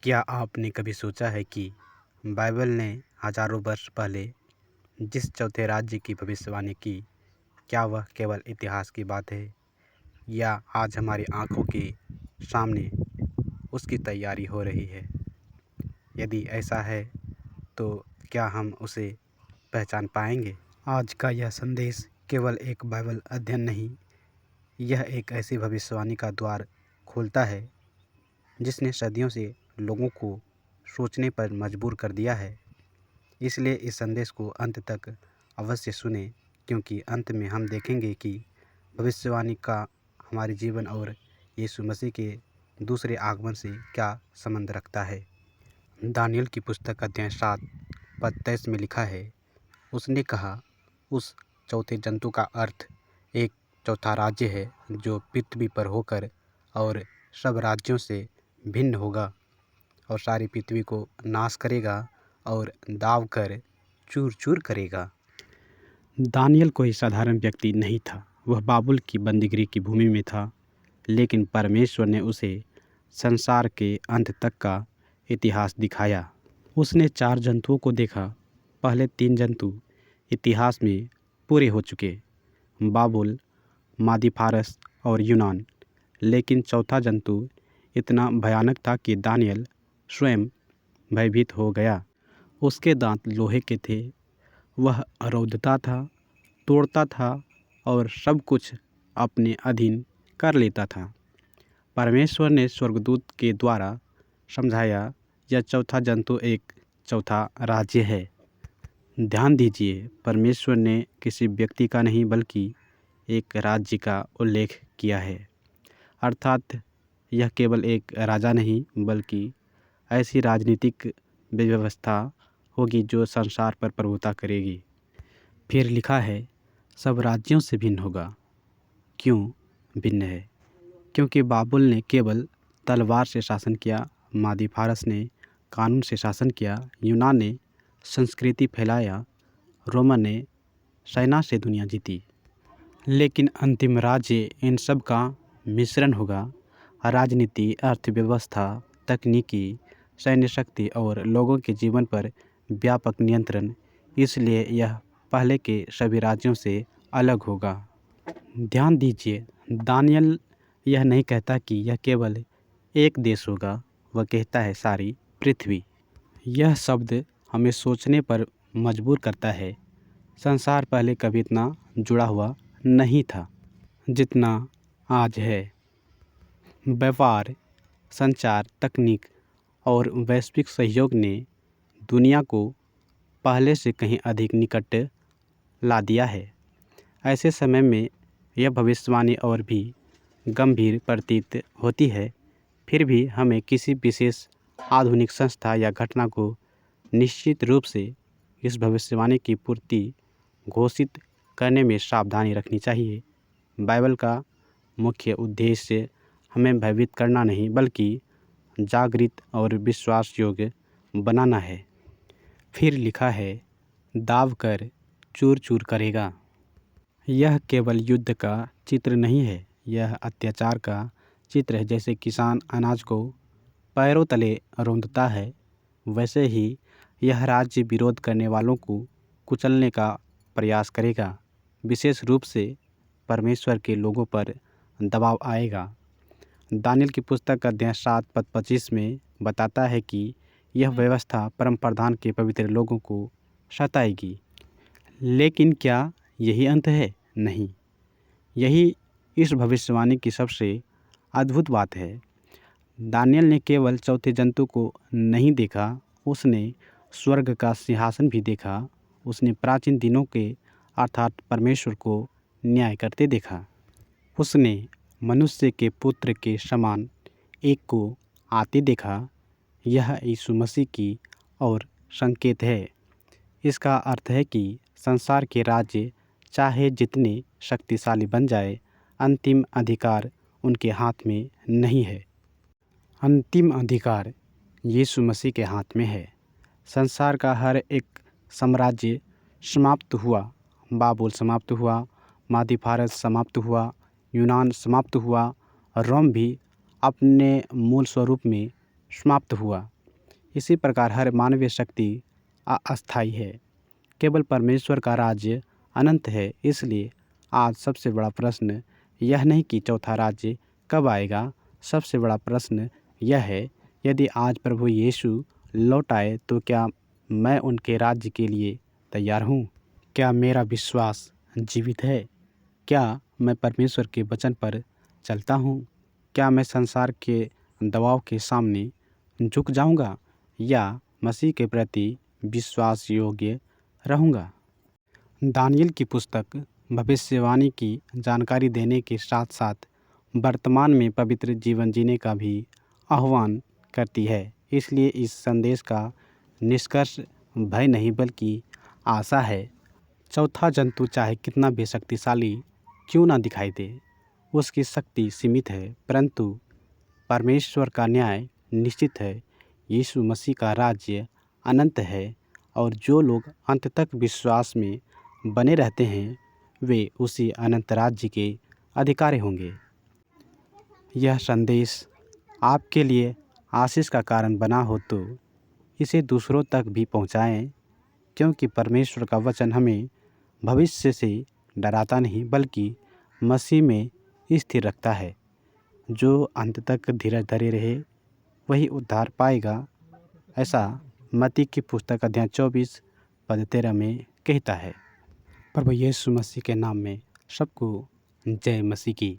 क्या आपने कभी सोचा है कि बाइबल ने हजारों वर्ष पहले जिस चौथे राज्य की भविष्यवाणी की, क्या वह केवल इतिहास की बात है या आज हमारी आंखों के सामने उसकी तैयारी हो रही है? यदि ऐसा है तो क्या हम उसे पहचान पाएंगे? आज का यह संदेश केवल एक बाइबल अध्ययन नहीं, यह एक ऐसी भविष्यवाणी का द्वार खोलता है जिसने सदियों से लोगों को सोचने पर मजबूर कर दिया है। इसलिए इस संदेश को अंत तक अवश्य सुने, क्योंकि अंत में हम देखेंगे कि भविष्यवाणी का हमारे जीवन और यीशु मसीह के दूसरे आगमन से क्या संबंध रखता है। दानियल की पुस्तक अध्याय 7 पद 23 में लिखा है, उसने कहा, उस चौथे जंतु का अर्थ एक चौथा राज्य है जो पृथ्वी पर होकर और सब राज्यों से भिन्न होगा और सारी पृथ्वी को नाश करेगा और दाव कर चूर चूर करेगा। दानियल कोई साधारण व्यक्ति नहीं था। वह बाबुल की बंदीगृह की भूमि में था, लेकिन परमेश्वर ने उसे संसार के अंत तक का इतिहास दिखाया। उसने 4 जंतुओं को देखा। पहले 3 जंतु इतिहास में पूरे हो चुके, बाबुल, मादी फारस और यूनान। लेकिन चौथा जंतु इतना भयानक था कि दानियल स्वयं भयभीत हो गया। उसके दांत लोहे के थे, वह रौंदता था, तोड़ता था और सब कुछ अपने अधीन कर लेता था। परमेश्वर ने स्वर्गदूत के द्वारा समझाया, यह चौथा जंतु एक चौथा राज्य है। ध्यान दीजिए, परमेश्वर ने किसी व्यक्ति का नहीं बल्कि एक राज्य का उल्लेख किया है। अर्थात यह केवल एक राजा नहीं बल्कि ऐसी राजनीतिक व्यवस्था होगी जो संसार पर प्रभुता करेगी। फिर लिखा है, सब राज्यों से भिन्न होगा। क्यों भिन्न है? क्योंकि बाबुल ने केवल तलवार से शासन किया, मादी फारस ने कानून से शासन किया, यूनान ने संस्कृति फैलाया, रोमन ने सेना से दुनिया जीती। लेकिन अंतिम राज्य इन सब का मिश्रण होगा। राजनीति, अर्थव्यवस्था, तकनीकी, सैन्य शक्ति और लोगों के जीवन पर व्यापक नियंत्रण। इसलिए यह पहले के सभी राज्यों से अलग होगा। ध्यान दीजिए, दानियल यह नहीं कहता कि यह केवल एक देश होगा, वह कहता है सारी पृथ्वी। यह शब्द हमें सोचने पर मजबूर करता है। संसार पहले कभी इतना जुड़ा हुआ नहीं था जितना आज है। व्यापार, संचार, तकनीक और वैश्विक सहयोग ने दुनिया को पहले से कहीं अधिक निकट ला दिया है। ऐसे समय में यह भविष्यवाणी और भी गंभीर प्रतीत होती है। फिर भी हमें किसी विशेष आधुनिक संस्था या घटना को निश्चित रूप से इस भविष्यवाणी की पूर्ति घोषित करने में सावधानी रखनी चाहिए। बाइबल का मुख्य उद्देश्य हमें भयभीत करना नहीं बल्कि जागृत और विश्वास योग्य बनाना है। फिर लिखा है, दाव कर चूर चूर करेगा। यह केवल युद्ध का चित्र नहीं है, यह अत्याचार का चित्र है। जैसे किसान अनाज को पैरों तले रौंदता है, वैसे ही यह राज्य विरोध करने वालों को कुचलने का प्रयास करेगा। विशेष रूप से परमेश्वर के लोगों पर दबाव आएगा। दानियल की पुस्तक अध्याय 7 पद 25 में बताता है कि यह व्यवस्था परम प्रधान के पवित्र लोगों को सताएगी। लेकिन क्या यही अंत है? नहीं, यही इस भविष्यवाणी की सबसे अद्भुत बात है। दानियल ने केवल चौथे जंतु को नहीं देखा, उसने स्वर्ग का सिंहासन भी देखा। उसने प्राचीन दिनों के अर्थात परमेश्वर को न्याय करते देखा। उसने मनुष्य के पुत्र के समान एक को आते देखा। यह यीशु मसीह की और संकेत है। इसका अर्थ है कि संसार के राज्य चाहे जितने शक्तिशाली बन जाए, अंतिम अधिकार उनके हाथ में नहीं है। अंतिम अधिकार यीशु मसीह के हाथ में है। संसार का हर एक साम्राज्य समाप्त हुआ। बाबुल समाप्त हुआ, मादी फारस समाप्त हुआ, यूनान समाप्त हुआ, रोम भी अपने मूल स्वरूप में समाप्त हुआ। इसी प्रकार हर मानवीय शक्ति अस्थायी है। केवल परमेश्वर का राज्य अनंत है। इसलिए आज सबसे बड़ा प्रश्न यह नहीं कि चौथा राज्य कब आएगा। सबसे बड़ा प्रश्न यह है, यदि आज प्रभु यीशु लौट आए तो क्या मैं उनके राज्य के लिए तैयार हूँ? क्या मेरा विश्वास जीवित है? क्या मैं परमेश्वर के वचन पर चलता हूँ? क्या मैं संसार के दबाव के सामने झुक जाऊँगा या मसीह के प्रति विश्वास योग्य रहूँगा? दानियल की पुस्तक भविष्यवाणी की जानकारी देने के साथ साथ वर्तमान में पवित्र जीवन जीने का भी आह्वान करती है। इसलिए इस संदेश का निष्कर्ष भय नहीं बल्कि आशा है। चौथा जंतु चाहे कितना बेशक्तिशाली क्यों ना दिखाई दे, उसकी शक्ति सीमित है, परंतु परमेश्वर का न्याय निश्चित है। यीशु मसीह का राज्य अनंत है और जो लोग अंत तक विश्वास में बने रहते हैं वे उसी अनंत राज्य के अधिकारी होंगे। यह संदेश आपके लिए आशीष का कारण बना हो तो इसे दूसरों तक भी पहुंचाएं, क्योंकि परमेश्वर का वचन हमें भविष्य से डराता नहीं बल्कि मसीह में स्थिर रखता है। जो अंत तक धीरज धरे रहे वही उद्धार पाएगा, ऐसा मत्ती की पुस्तक अध्याय 24 पद 13 में कहता है। प्रभु यीशु मसीह के नाम में सबको जय मसीह की।